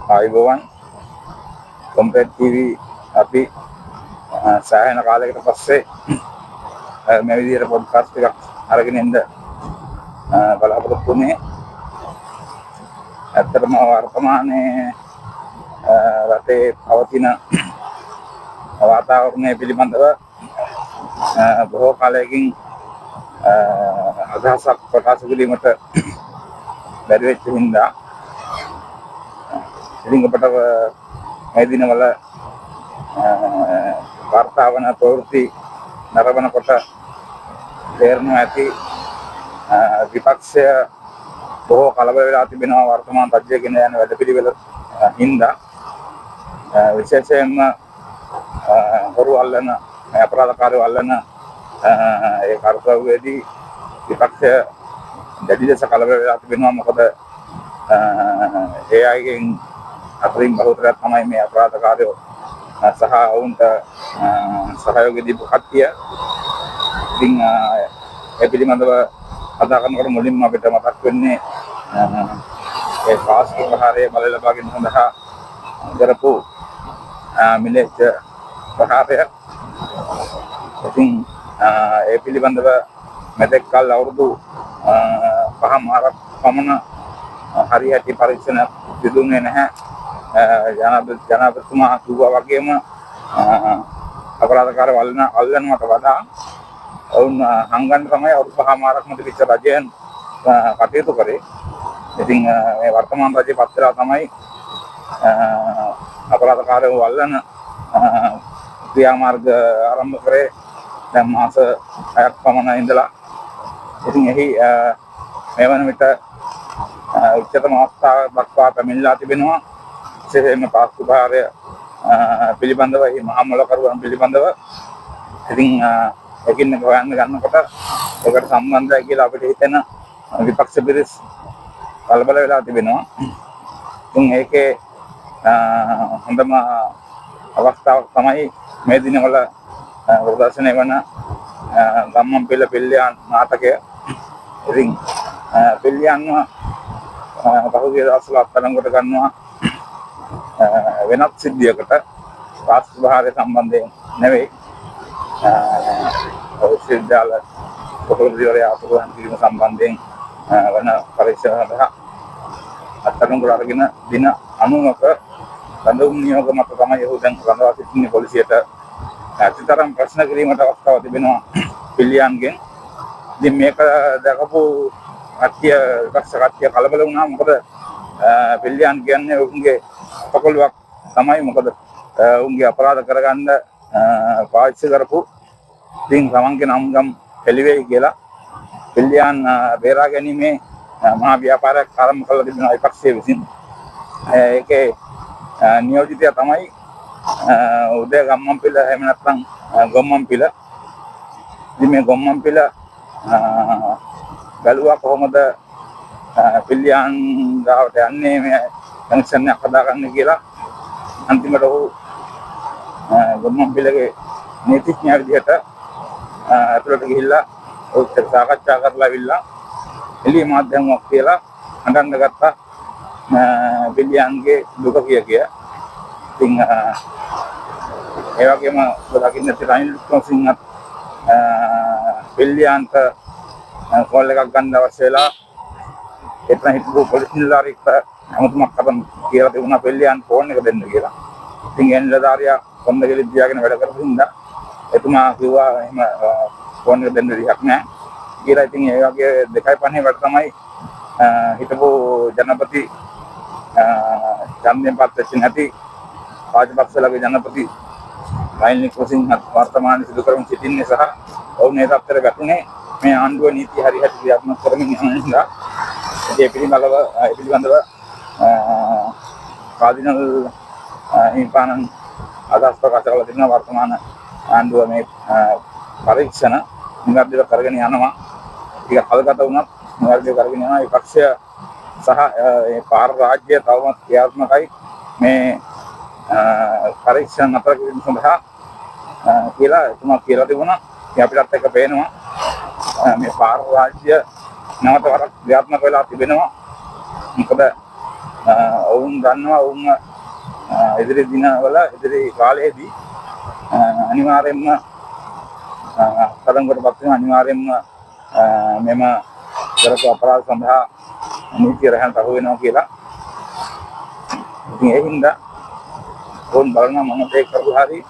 ආයුබෝවන් compact TV අපි සෑහෙන කාලයකට පස්සේ මේ විදිහට පොඩ්කාස්ට් එකක් අරගෙන ඉන්න බලාපොරොත්තු වෙන්නේ. ඇත්තටම වර්තමානයේ රටේ පවතින වාතාවරණය පිළිබඳව බොහෝ කාලයකින් අදහසක් ප්‍රකාශ කිරීමට බැරි වෙච්ච හින්දා ඉතින් අපට මේ දිනවල වාර්තාවන ප්‍රවෘත්ති නරඹනකොට තේරෙනවා ඇති විපක්ෂය බොහෝ කලබල වෙලා තිබෙනවා වර්තමාන රජය ගෙන යන වැඩපිළිවෙල හින්දා විශේෂයෙන්ම හොරු අල්ලන අපරාධකාරයෝ අල්ලන ඒ කාර්යවේදී විපක්ෂය දැඩි ලෙස කලබල වෙලා තිබෙනවා. මොකද ඒ අයගෙන් අතරින් බහුතරයක් තමයි මේ අපරාධකාරයෝ සහ ඔවුන්ට සහයෝගය දීපු කට්ටිය. ඉතින් ඒ පිළිබඳව කතා කරනකොට මුලින්ම අපිට මතක් වෙන්නේ ඒ පාස්කු ප්‍රහාරයේ බලය ලබා ගැනීම සඳහා කරපු මිලේච්ඡ ප්‍රහාරය. ඉතින් ඒ පිළිබඳව මෙතෙක් කල් අවුරුදු 5මාරක් පමණ හරියට පරීක්ෂණ සිදුුනේ නැහැ. ජනාධිපතිතුමා කිව්වා වගේම අපරාධකාරයෝ අල්ලනවට වඩා ඔවුන් හංගන්න තමයි අවුරුදු 5මාරක්ම තිබිච්ච රජයන් කටයුතු කරේ. ඉතින් මේ වර්තමාන රජය පත් වෙලා තමයි අපරාධකාරයෝ අල්ලන ක්‍රියාමාර්ග ආරම්භ කරේ. දැන් මාස 6ක් පමණ ඉඳලා. ඉතින් එහි මේ වන විට උච්චතම අවස්ථාව දක්වා පැමිණලා තිබෙනවා. විශේෂයෙන්ම පාස්කු ප්‍රහාරය පිළිබඳව මේ මහා මොලකරුවන් පිළිබඳව. ඉතින් එකින් එක හොයන්න ගන්නකොට ඒකට සම්බන්ධයි කියලා අපිට හිතෙන විපක්ෂ පිරිස් කලබල වෙලා තිබෙනවා. ඉතින් ඒකේ හොඳම අවස්ථාවක් තමයි මේ දිනවල ප්‍රදර්ශනය වන ගම්මන්පිල පිල්ලියාන් නාටකය. ඉතින් පිල්ලියාන්ව පහුගිය දවස්වල අත්අඩංගුවට ගන්නවා වෙනත් සිද්ධියකට, පාස්කු ප්‍රහාරය සම්බන්ධයෙන් නෙවෙයි. විශ්වවිද්‍යාල පොතේවරයා අතුරුදහන් කිරීම සම්බන්ධයෙන් වන පරීක්ෂණ සඳහා අත්අඩංගුවට අරගෙන දින 90ක බඳුන් නියෝග මත තමයි ඔහු දැන් රඳවා සිටින්නේ පොලිසියට. ඇතිතරම් ප්‍රශ්න කිරීමට අවස්ථාවක් තිබෙනවා පිල්ලියන්ගෙන්. ඉතින් මේක දැකපු විපක්ෂ කට්ටිය කලබල වුණා. මොකද පිල්ලියන් කියන්නේ ඔවුන්ගේ පොකොළුවක් තමයි. මොකද ඔවුන්ගේ අපරාධ කරගන්න පාවිච්චි කරපු ඉතින් තමන්ගේ නම්ගම් එළිවෙයි කියලා පිල්ලියන් බේරා ගැනීමේ මහා ව්‍යාපාරයක් ආරම්භ කළ තිබෙනවා විපක්ෂයේ විසින්. ඒකේ නියෝජිතයා තමයි උදේ ගම්මන්පිල එහෙම නැත්නම් ගොම්මන්පිල. ඉතින් මේ ගොම්මන්පිල බැලුවා කොහොමද පිල්ලියන් ගාවට යන්නේ මේ කනෙක්ෂන් එකක් හදාගන්න කියලා. අන්තිමට ඔහු ගොම්මන්පිලගේ නීතිඥයා විදිහට ඇතුළට ගිහිල්ලා ඔහුත් සාකච්ඡා කරලා ඇවිල්ලා එළිය මාධ්‍යමක් කියලා හඳන්න ගත්තා පිල්ලියන්ගේ දුක කිය. ඉතින් ඒ වගේම දකින්න රනිල් වික්‍රමසිංහත් පිල්ලියන්ට කෝල් එකක් ගන්න අවශ්‍ය වෙලා එතන හිටපු පොලිස් නිලධාරියෙක් අමුතුමක් කරන් කියලා තිබුණා පිල්ලියන් ෆෝන් එක දෙන්න කියලා. ඉතින් ඒ නිලධාරියා කොන්ද ගෙලිත් තියාගෙන වැඩ කරපු හින්දා එතුමා කිව්වා එහෙම ෆෝන් එක දෙන්න දෙයක් නැහැ කියලා. ඉතින් ඒ වගේ 2:50 වට තමයි හිටපු ජනපති ඡන්දයෙන් පත් වෙච්ච නැති රාජපක්ෂලගේ ජනපති රනිල් වික්‍රමසිංහ වර්තමානයේ සිදු කරමින් සිටින්නේ සහ ඔවුන් මේ තත්ත්වයට වැටුනේ මේ ආණ්ඩුව නීති හරියට ක්‍රියාත්මක කරමින් යන නිසා. ඒ පිළිබඳව කාදිනල් හිමිපාණන් අදහස් ප්‍රකාශ කළ තිබෙනවා. වර්තමාන ආණ්ඩුව මේ පරීක්ෂණ නිවැරදිව කරගෙන යනවා. ටික කල්ගත වුණත් නිවැරදිව කරගෙන යනවා. විපක්ෂය සහ ඒ පාර රාජ්‍ය තවමත් ක්‍රියාත්මකයි මේ පරීක්ෂණ නතර කිරීම සඳහා කියලා එතුමා කියලා තිබුණා. ඉතින් අපිටත් එක පේනවා මේ පාර රාජ්‍ය නැවත වරක් ක්‍රියාත්මක වෙලා තිබෙනවා. මොකද ඔවුන් දන්නවා ඔවුන් ඉදිරි දිනවල ඉදිරි කාලයේදී අනිවාර්යයෙන්ම තරංගවලපත් වෙන අනිවාර්යයෙන්ම මෙම කරපු අපරාධ සඳහා නීතිය රැහැන් තහවුරු වෙනවා කියලා. ඉතින් ඒ හින්දා ඕන් බලනවා මම දෙයක් කරලා හරි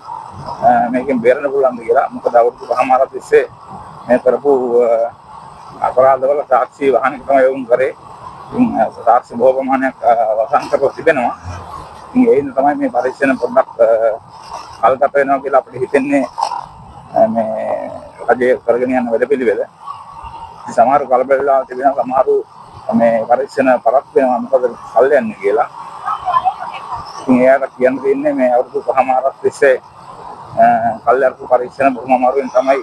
මේකෙන් බේරෙන්න පුළුවන්ද කියලා. මොකද අවුරුදු 5මාරක් තිස්සේ මේ කරපු අපරාධවල සාක්ෂි වහනක තමයි වුන් කරේ. ඉතින් සාක්ෂි බොහෝ ප්‍රමාණයක් වසන් කරලා තිබෙනවා. ඉතින් ඒ හින්දා තමයි මේ පරීක්ෂණ පොඩ්ඩක් කල්ගත වෙනවා කියලා අපිට හිතෙන්නේ මේ රජය කරගෙන යන වැඩපිළිවෙල. සමහර කලබල වෙලා තිබෙනවා සමහරු මේ පරීක්ෂණ පරක් වෙනවා මොකද කල් යන්නේ කියලා. ඉතින් එයාට කියන්න දෙන්නේ මේ අවුරුදු 5මාරක් තිස්සේ කල්යර්පු පරීක්ෂණ බොහොම අමාරුවෙන් තමයි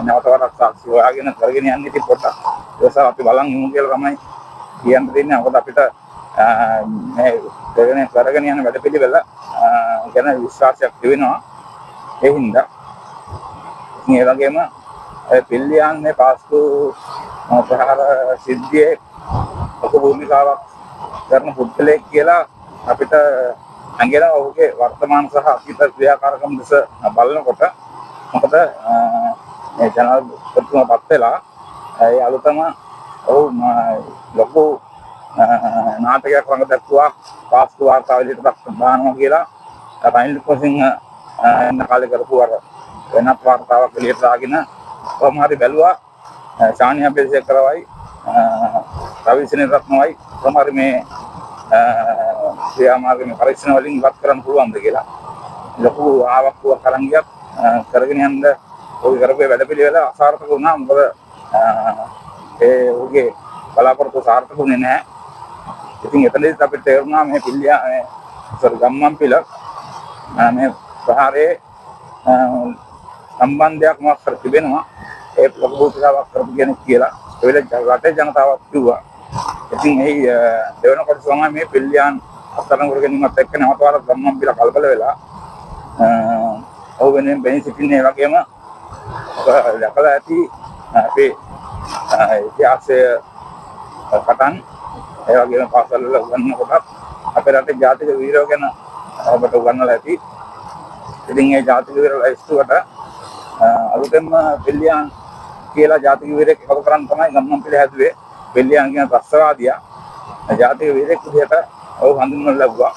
නැවත වරක් සාක්ෂි හොයාගෙන කරගෙන යන්නේ. ඉතින් පොඩ්ඩක් ඒක අපි බලන් ඉමු කියලා තමයි කියන්න දෙන්නේ. මොකද අපිට මේ කරගෙන යන වැඩපිළිවෙල ගැන විශ්වාසයක් තිබෙනවා. ඒ හින්දා මේ වගේම පිල්ලියන්නේ පාස්කු ප්‍රහාර සිද්ධියේ ලොකු භූමිකාවක් කරන පුද්ගලයෙක් කියලා අපිට අංගල ඔහුගේ වර්තමාන සහ අතීත ක්‍රියාකාරකම් දෙස බලනකොට මොකද මේ ජනාධිපතිතුමාපත් වෙලා ඒ අලුතම ඔහු ලොකු නාටකයක් වගේ දැක්වුවා පාස්කු වාර්තාව එළියට දානවා කියලා. රනිල් වික්‍රමසිංහ එන්න කාලේ කරපු අර වෙනත් වාර්තාවක් එළියට දාගෙන කොහොම හරි බැලුවා ශානිය අබේසේකරවයි රවි සෙනෙරත්නවයි කොහොම හරි මේ ක්‍රියාමාර්ගයේ පරීක්ෂණ වලින් ඉවත් කරන්න පුළුවන්ද කියලා. ලොකු ආවක්කුවක් අරන් ගියත් කරගෙන යන්න ඔය කරපේ වැඩපිළිවෙල අසාර්ථක වුණා. මොකද ඒ ඔහුගේ බලාපොරොත්තු සාර්ථකුනේ නැහැ. ඉතින් එතනදිත් අපිට තේරුණා මේ ගම්මන්පිල මේ ප්‍රහාරයේ සම්බන්ධයක් මොකක් කර තිබෙනවා. ඒ ලොකු භූමිකාවක් කරපු කෙනෙක් කියලා ඒ වෙලේ රටේ ජනතාවක් කිව්වා. ඉතින් ඒ දෙවන කොටස තමයි මේ පිල්ලියන් අත්අඩංගුවට ගැනීමත් එක්ක නැවතවර ගම්මන්පිල කලබල වෙලා ඔහු වෙනුවෙන් බැහැ සිටින්නේ. ඒ වගේම දැකලා ඇති අපේ ඉතිහාසය පටන් ඒ වගේම පාසල් වල උගන්වනකොට අපේ රටේ ජාතික වීරයෝ ගැන ඔබට උගන්වලා ඇති. ඉතින් ඒ ජාතික වීරයෝ ඉස්තුවට අලුතෙන්ම පිල්ලියන් කියලා ජාතික වීරයෙක් එකතු කරන් තමයි ගම්මන්පිල හැදුවේ. පිල්ලියන් කියන ත්‍රස්තවාදියා ජාතික වීරයෙක් විදිහට ඔහු හඳුන්වලා ලැබුවා.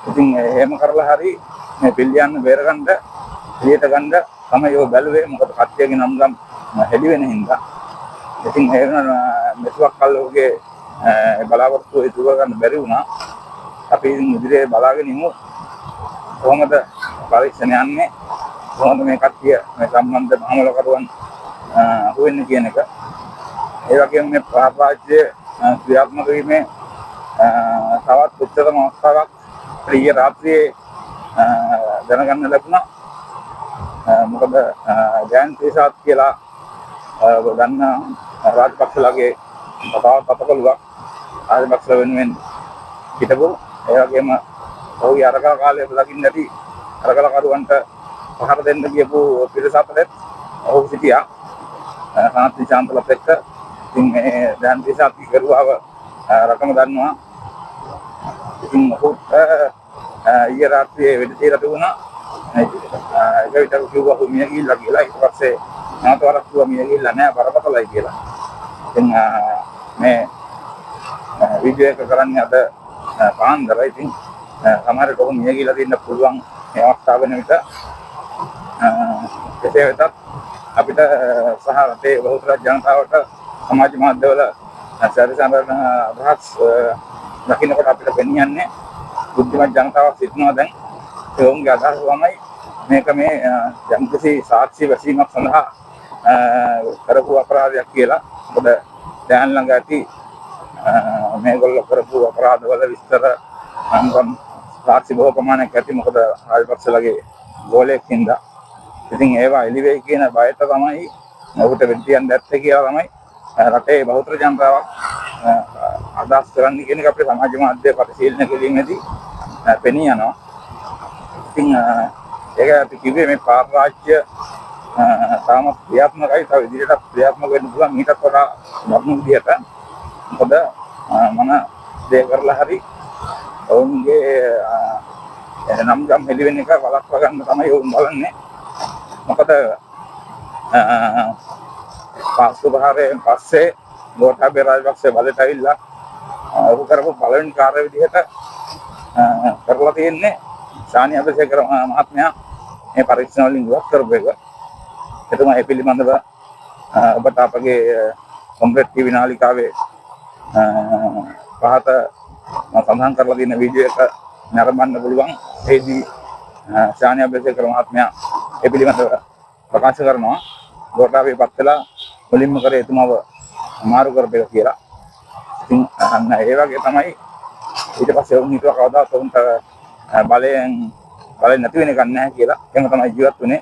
ඉතින් එහෙම කරලා හරි මේ පිල්ලියන් බේරගන්න එළියට ගන්න තමයි ඔය බැලුවේ. මොකද කට්ටියගේ නම් ගම් හෙළි වෙන හින්දා. ඉතින් ඒ වෙන මෙතුවක් කල් ඔහුගේ බලාපොරොත්තු ඉතුරු ගන්න බැරි වුණා. අපි ඉදිරියේ බලාගෙන ඉමු කොහොමද පරීක්ෂණ යන්නේ, කොහොමද මේ කට්ටිය මේ සම්බන්ධ මහමලකරුවන් අහුවෙන්නේ කියන එක. ඒ වගේම මේ ප්‍රාප්‍රාජ්‍ය ක්‍රියාත්මක වීමේ තවත් උත්තරම අවස්ථාවක් ඊයේ රාත්‍රියේ දැනගන්න ලැබුණා. මොකද ජයන්තිසාත් කියලා ගන්න රාජපක්ෂලාගේ පතකලුවක් රාජපක්ෂ වෙනුවෙන් හිටපු. ඒ වගේම ඔහුගේ අරගල කාලේ ලකින් නැති අරගලකරුවන්ට පහර දෙන්න ගියපු පිරිස අතරත් ඔහු සිටියා. සාන්ති ශාන්තලත් එක්ක. ඉතින් මේ ජයන්තිසාත් කරුවාව රකම දන්නවා. ඉතින් ඔහුට ඊයේ රාත්‍රියේ වෙඩි තියලා තිබුණා. ඒක විතර කිව්වා ඔහු මිය ගිහිල්ලා කියලා. ඊට පස්සේ නැවතවරක් කිව්වා මිය ගිහිල්ලා නෑ බරපතලයි කියලා. ඉතින් මේ වීඩියෝ එක කරන්නේ අද පාන්දර. ඉතින් සමහරට ඔහු මිය ගිහිල්ලා දෙන්න පුළුවන් මේ අවස්ථාව වෙන විට. කෙසේ වෙතත් අපිට සහ රටේ බහුතර ජනතාවට සමාජ මාධ්‍යවල සැරිසරන අදහස් දකින්නකොට අපිට පෙනියන්නේ බුද්ධිමත් ජනතාවක් සිටිනවා දැන්. ඒ වගේ අදහස් තමයි මේක මේ යම්කිසි සාක්ෂි වැසීමක් සඳහා කරපු අපරාධයක් කියලා. මොකද දැන් ළඟ ඇති මේගොල්ලෝ කරපු අපරාධවල විස්තර අන්ගම් සාක්ෂි බොහෝ ප්‍රමාණයක් ඇති. මොකද රාජපක්ෂලගේ ගෝලයක් හින්දා. ඉතින් ඒවා එළි වෙයි කියන බයට තමයි ඔහුට වෙඩියන් දැත්තේ කියලා තමයි රටේ බහුතර ජනතාවක් අදහස් කරන්නේ කියන එක අපේ සමාජ මාධ්‍ය පරිශීලනය කිරීමේදී පෙනී යනවා. ඉතින් ඒක අපි කිව්වේ මේ පාරාජ්‍ය තාම ක්‍රියාත්මකයි. තව ඉදිරියට ක්‍රියාත්මක වෙන්න පුළුවන් මීටත් වඩා වර්ණ විදියට. මොකද මම දේ කරලා හරි ඔවුන්ගේ නම් ගම් හෙලි වෙන එක වළක්වා ගන්න තමයි ඔවුන් බලන්නේ. මොකද පාස්තු ප්‍රහාරයෙන් පස්සේ ගෝඨාභය රාජපක්ෂ බලයට ඇවිල්ලා ඔහු කරපු පළවෙනි කාර්ය විදිහට කරලා තියෙන්නේ සානි අබේසේකර මහත්මයා මේ පරීක්ෂණ වලින් ඉවත් කරපු එක. එතුමා ඒ පිළිබඳව ඔබට අපගේ කොම්ප්ලීට් ටීවී නාලිකාවේ පහත සඳහන් කරලා තියෙන වීඩියෝ එක නරඹන්න පුළුවන්. ඒදී සානි අබේසේකර මහත්මයා ඒ පිළිබඳව ප්‍රකාශ කරනවා ගෝඨාභය පත් වෙලා මුලින්ම කරේ එතුමාව මාරු කරපේක කියලා. ඉතින් ඒ වගේ තමයි ඊට පස්සේ වුන් හිතුවා කවදාවත් උන්ට බලයෙන් නැති වෙන එකක් නැහැ කියලා. එහෙම තමයි ජීවත් වුනේ.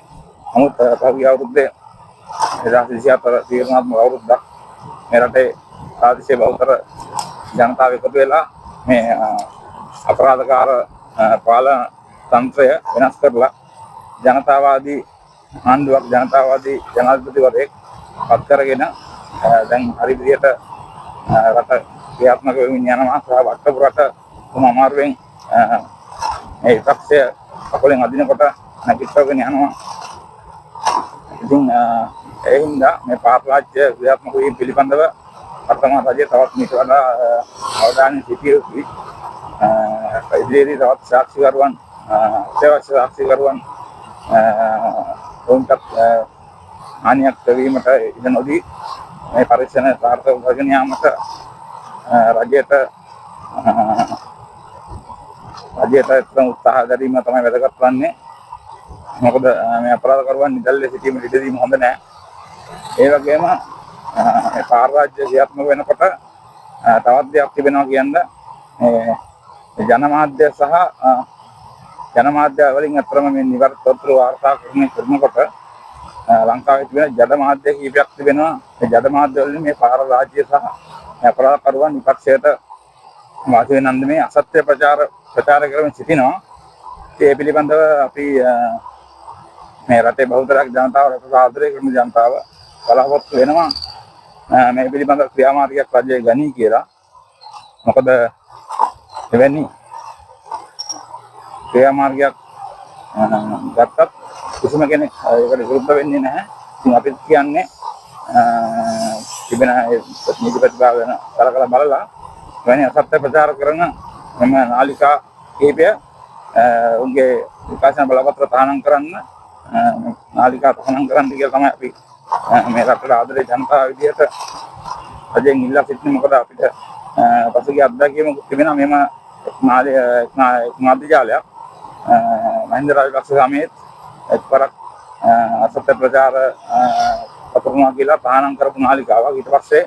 නමුත් පහුගිය අවුරුද්දේ 2024 තීරණාත්මක අවුරුද්දක් මේ රටේ ආදිශේ බහුතර ජනතාව එකතු වෙලා මේ අපරාධකාර පාලන තන්ත්‍රය වෙනස් කරලා ජනතාවාදී ආණ්ඩුවක් ජනතාවාදී ජනාධිපතිවරයෙක් පත් කරගෙන දැන් හරි විදියට රට ක්‍රියාත්මක වෙමින් යනවා. සහ වට්ටපුරට කොහොම අමාරුවෙන් මේ විපක්ෂය කකුලෙන් අදිනකොට නැගිටගෙන යනවා. ඉතින් ඒ හින්දා මේ පාර්ලිමේන්තු ක්‍රියාත්මක වීම පිළිබඳව වර්තමාන රජය තවත් මේක වඩා අවධානය සිටිය යුතුයි. ඉදිරියේදී තවත් සාක්ෂිකරුවන් සේවක සාක්ෂිකරුවන් උන්ට හානියක් වීමට ඉඩ නොදී මේ පරීක්ෂණ සාර්ථක කරගෙන යාමට රජයට උත්සාහ දැරීම තමයි වැදගත් වන්නේ. මොකද මේ අපරාධකරුවන් නිදැල්ලේ සිටීමට ඉඩ දීම හොඳ නැහැ. ඒ වගේම මේ පාරාජ්‍ය ක්‍රියාත්මක වෙනකොට තවත් දෙයක් තිබෙනවා කියන්නේ ජනමාධ්‍ය සහ ජනමාධ්‍ය වලින් අතරම මේ නිවර්ත තොරතුරු වාර්තා කරනකොට ලංකාවේ තිබෙන ජඩ මාධ්‍ය කීපයක් තිබෙනවා. මේ ජඩ මාධ්‍ය වලින් මේ පාර රාජ්‍ය සහ අපරාධකරුවන් විපක්ෂයට වාසි වෙනන්ද මේ අසත්‍ය ප්‍රචාර කරමින් සිටිනවා. ඒ පිළිබඳව අපි මේ රටේ බහුතරයක් ජනතාව රට ආදරය කරන ජනතාව බලාපොරොත්තු වෙනවා මේ පිළිබඳව ක්‍රියාමාර්ගයක් රජය ගනී කියලා. මොකද එවැනි ක්‍රියාමාර්ගයක් ගත්තත් කිසිම කෙනෙක් ඒකට විරුද්ධ වෙන්නේ නැහැ. ඉතින් අපි කියන්නේ තිබෙන නීති ප්‍රතිභාව වෙන කලකලා බලලා එවැනි අසත්‍ය ප්‍රචාර කරන මෙම නාලිකා කීපය උන්ගේ විකාශන බලපත්‍ර තහනම් කරන්න නාලිකා තහනම් කරන්න කියලා තමයි අපි මේ රටේ ආදරේ ජනතාව විදියට රජෙන් ඉල්ලා සිටින්නේ. මොකද අපිට පසුගිය අත්දැකීමක් තිබෙනවා මෙම මාධ්‍ය ජාලයක් මහින්ද රාජපක්ෂ සමයේත් එක්වරක් අසත්‍ය ප්‍රචාර පතුරුනා කියලා තහනම් කරපු නාලිකාවක්. ඊට පස්සේ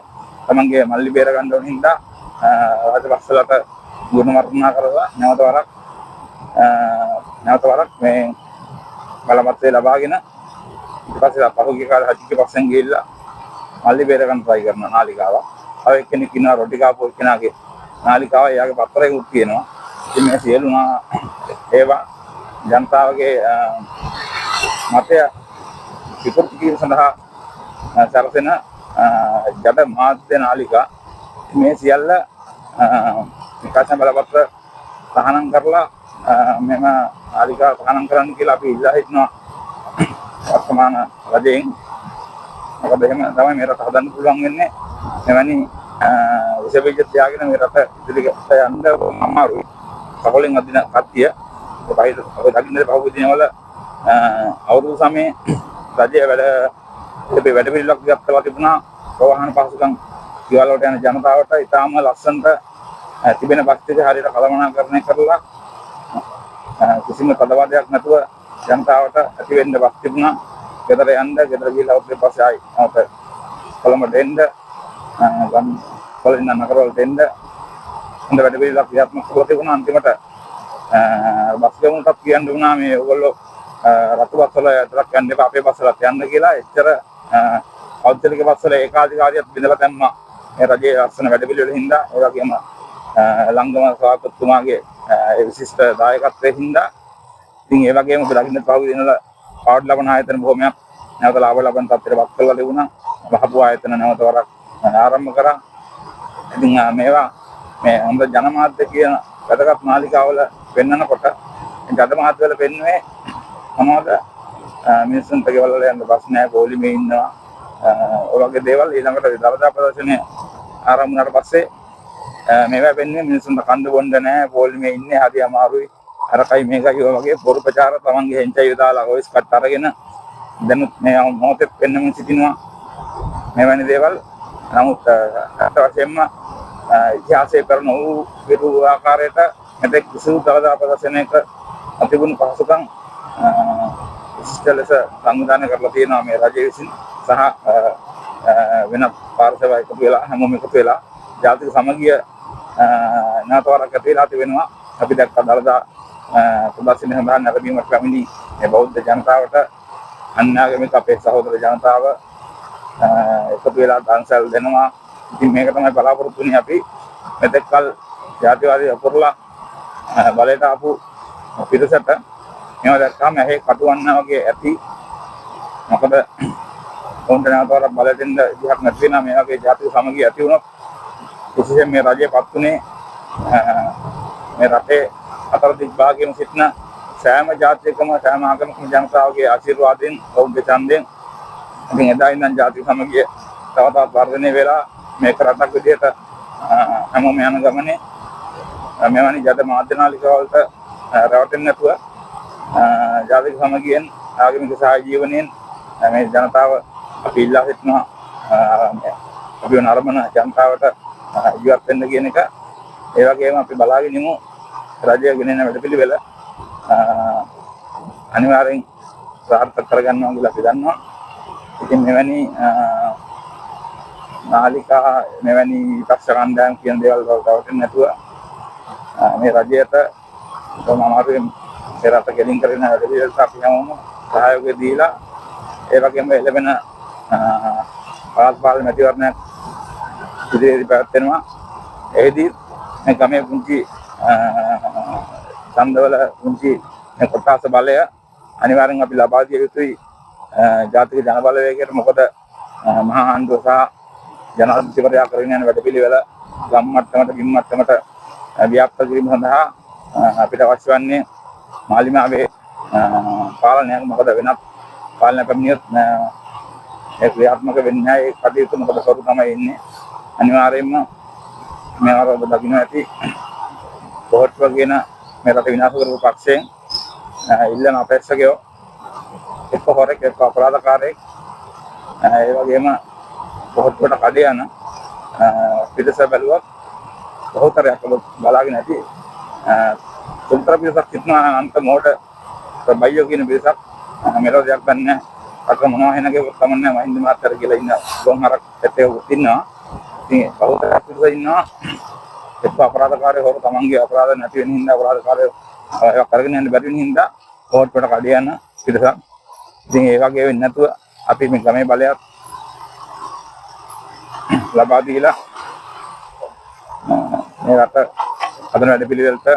තමන්ගේ මල්ලි බේර ගන්න ඕන හින්දා රාජපක්ෂලට ගුණ වර්ණනා කරලා නැවත වරක් මේ බලපත්‍රය ලබාගෙන ඊට පස්සේ පහුගිය කාලේ හදිස්සිය පස්සෙන් ගිහිල්ලා මල්ලි බේර ගන්න try කරන නාලිකාවක්. තව එක්කෙනෙක් ඉන්නවා රොටි කාපු එක්කෙනාගේ නාලිකාව එයාගේ පත්‍රයකුත් තියෙනවා. ඉතින් මේ සියලු ඒවා ජනතාවගේ මතය විකෘති කිරීම සඳහා සැරසෙන ජඩ මාධ්‍ය නාලිකා මේ සියල්ල විකාශන බලපත්‍ර තහනම් කරලා මෙම නාලිකා තහනම් කරන්න කියලා අපි ඉල්ලා හිටනවා වර්තමාන රජයෙන්. මොකද එහෙම තමයි මේ රට හදන්න පුළුවන් වෙන්නේ. එවැනි විශේෂ තියාගෙන මේ රට ඉදිරියට යන්න අමාරුයි. කකුලෙන් අදින කට්ටිය බයිද අපි දකින්නේ පහුගිය දිනවල අවුරුදු සමයේ රජයේ වැඩ පිළිවෙලක් ගත්තා තිබුණා. ප්‍රවාහන පහසුකම් ගෙවල් වලට යන ජනතාවට ඉතාම ලස්සනට තිබෙන බස් ටික හරියට කළමනාකරණය කරලා කිසිම තදවාදයක් නැතුව ජනතාවට ඇති වෙන්න බස් තිබුණා. ගෙදර යන්න ගෙදර ගිහලා ඊට පස්සේ ආයි නැවත කොළඹට එන්න ගම් වලින් නගරවලට එන්න හොඳ වැඩ පිළිවෙලක් ක්‍රියාත්මක කරලා තිබුණා. අන්තිමට බස් ගමනටත් කියන්න දුන්නා මේ ඔයගොල්ලෝ රතු බස් වල ඇතුළත් යන්න එපා අපේ බස් වලත් යන්න කියලා. එච්චර පෞද්ගලික බස් වල ඒකාධිකාරියත් බිඳලා දැම්මා මේ රජයේ ලස්සන වැඩ පිළිවෙල හින්දා. ඒ වගේම ලංගම සභාපතිතුමාගේ විශිෂ්ට දායකත්වයෙන් හින්දා. ඉතින් ඒ වගේම ඔබ දකින්න පහුගිය දිනවල පාඩ ලබන ආයතන බොහොමයක් නැවත ලාභ ලබන තත්ත්වයටපත් කරලා තිබුණා. වහපු ආයතන නැවත වරක් ආරම්භ කරා. ඉතින් මේවා මේ හොඳ ජනමාධ්‍ය කියන වැදගත් නාලිකාවල පෙන්වනකොට ජනමාධ්‍යවල පෙන්වන්නේ මොනවද මිනිස්සුන්ට ගෙවල් වල යන්න බස් නැහැ පොලිමේ ඉන්නවා ඔය වගේ දේවල් ඊළඟට දවදා ප්‍රදර්ශනය ආරම්භ වුණාට පස්සේ මේවා වෙන්නේ මිනිස්සුන්ට කන්න බොන්න නැහැ පොලිමේ ඉන්නේ හරි අමාරුයි අරකයි මේකයි ඔය වගේ බොරු ප්‍රචාර තමන්ගේ හෙන්චයි දාලා වොයිස් කට් අරගෙන දැනුත් මේ මොහොතේ පෙන්වමින් සිටිනවා මෙවැනි දේවල් නමුත් අත වශයෙන්ම ඉතිහාසයේ කරන වූ විරු ආකාරයට මෙතෙක් කිසිදු දවදා ප්‍රදර්ශනයක අතිගුණ පහසුකම් ඉස්තලස සංවිධානය කරලා තියෙනවා මේ රජය විසින් සහ වෙන පාර්ශව එකතු වෙලා හැමෝම එකතු වෙලා ජාතික සමගිය නාතවරක් ඇති වෙලා තිබෙනවා අපි දැක්කා දවදා ප්‍රදර්ශනය සඳහා නැරඹීමට පැමිණි මේ බෞද්ධ ජනතාවට අන්‍යාගමික අපේ සහෝදර ජනතාව එකතු වෙලා දන්සල් දෙනවා. ඉතින් මේක තමයි බලාපොරොත්තු වෙන්නේ අපි මෙතෙක්කල් ජාතිවාදී අපුරලා බලයට ආපු පිටසට මේවා දැක්කම ඇහි කටුවන්න වගේ ඇති. මොකද උන්ට නැවතවර බල දෙන්න ඉතිහාස නැති වෙනා මේ වගේ ජාතික සමගිය ඇති වුණොත් කිසිසේත් මේ රජයපත් උනේ මේ රටේ අතර දිග්භාගයේම සිටින සෑම ජාතිකම සෑම ආගමකම ජනතාවගේ ආශිර්වාදයෙන් ඔවුන්ගේ ඡන්දයෙන් ඉතින් එදා ඉඳන් ජාතික සමගිය තව තවත් වර්ධනය වෙලා මේක රටක් විදිහට හැමෝම යන ගමනේ මෙවැනි ජාත මාධ්‍ය නාලිකාවලට රැවටෙන්නේ නැතුව ජාතික සමගියෙන් ආගමික සහජීවනයෙන් මේ ජනතාව අපි ඉල්ලා සිටිනවා අපි නරඹන ජනතාවට ජීවත් වෙන්න කියන එක ඒ වගේම අපි බලාගෙන ඉමු රජය ගෙනෙන වැඩපිළිවෙල අනිවාර්යෙන් සාර්ථක කරගන්නවා කියලා අපි දන්නවා. ඉතින් මෙවැනි නාලිකා මෙවැනි විපක්ෂ කණ්ඩායම් කියන දේවල් වලට රැවටෙන්නේ නැතුව මේ රජයට කොහොම අමාරුවෙන් ඒ රට ගෙලින් කරගෙන වැඩපිළිවෙලට අපි හැමෝම සහයෝගය දීලා ඒ වගේම ලැබෙන පාලන මැතිවරණයක් ඉදිරියට පැවැත්වෙනවා. එෙහිදී මේ ගමේ පුංචි ඡන්දවල පුංචි කොටස බලය අනිවාර්යෙන් අපි ලබා දිය යුතුයි ජාතික ජන බලවේගයට. මොකද මහා ආණ්ඩුව සහ ජනාධිපතිවරයා කරගෙන යන වැඩපිළිවෙල ගම් මට්ටමට බිම් මට්ටමට ව්‍යාප්ත කිරීම සඳහා අපිට අවශ්‍ය වන්නේ මාලිමාවේ පාලනයක්. මොකද වෙනත් පාලන පැමිණියොත් ඒ ක්‍රියාත්මක වෙන්නේ නැහැ. ඒ කටයුතු මොකද කරු තමයි ඉන්නේ. අනිවාර්යයෙන්ම මේවා ඔබ දකින්න ඇති පොහොට්ටුව කියන මේ රට විනාශ කරපු පක්ෂයෙන් ඉල්ලන අපේක්ෂකයෝ එක්ක හොරෙක් එක්ක අපරාධකාරයෙක් ඒ වගේම පොහොට්ටුවට කඩ යන පිටස බැලුවත් බහුතරයක් බලාගෙන ඇති සුන්තර පිටසක් සිටිනවා අන්ත මොඩ බයියෝ කියන පිටසක් මෙලෝ දෙයක් ගන්න අර මොනවා වෙනගේ කමන්නේ මහින්ද මාතර කියලා ඉන්න ගොන්හරක් ඇත්තේ ඉන්නවා. ඉතින් බහුතරයක් පිටස ඉන්නවා එක්ක අපරාධකාරයෝ හොර තමන්ගේ අපරාධ නැති වෙන හින්දා අපරාධකාරයෝ ඒක කරගෙන යන්න බැරි වෙන හින්දා පොහොට්ටුවට කඩ යන පිටසක්. ඉතින් ඒ වගේ වෙන්නේ නැතුව අපි මේ ගමේ බලයක් ලබා දීලා මේ රට හදන වැඩපිළිවෙලට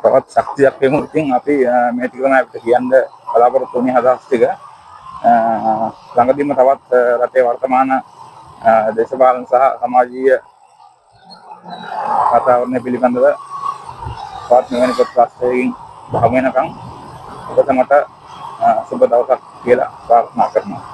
තවත් ශක්තියක් එමු. ඉතින් අපි මේ ටික තමයි අපිට කියන්න බලාපොරොත්තු වෙන්නේ හදස් ටික. ළඟදීම තවත් රටේ වර්තමාන දේශපාලන සහ සමාජීය वातावरण පිළිබඳව පාත් මෙවැනි ප්‍රශ්නයකින් භාග වෙනකම් ඔබට මට සුබ දවසක් කියලා ප්‍රාර්ථනා කරනවා.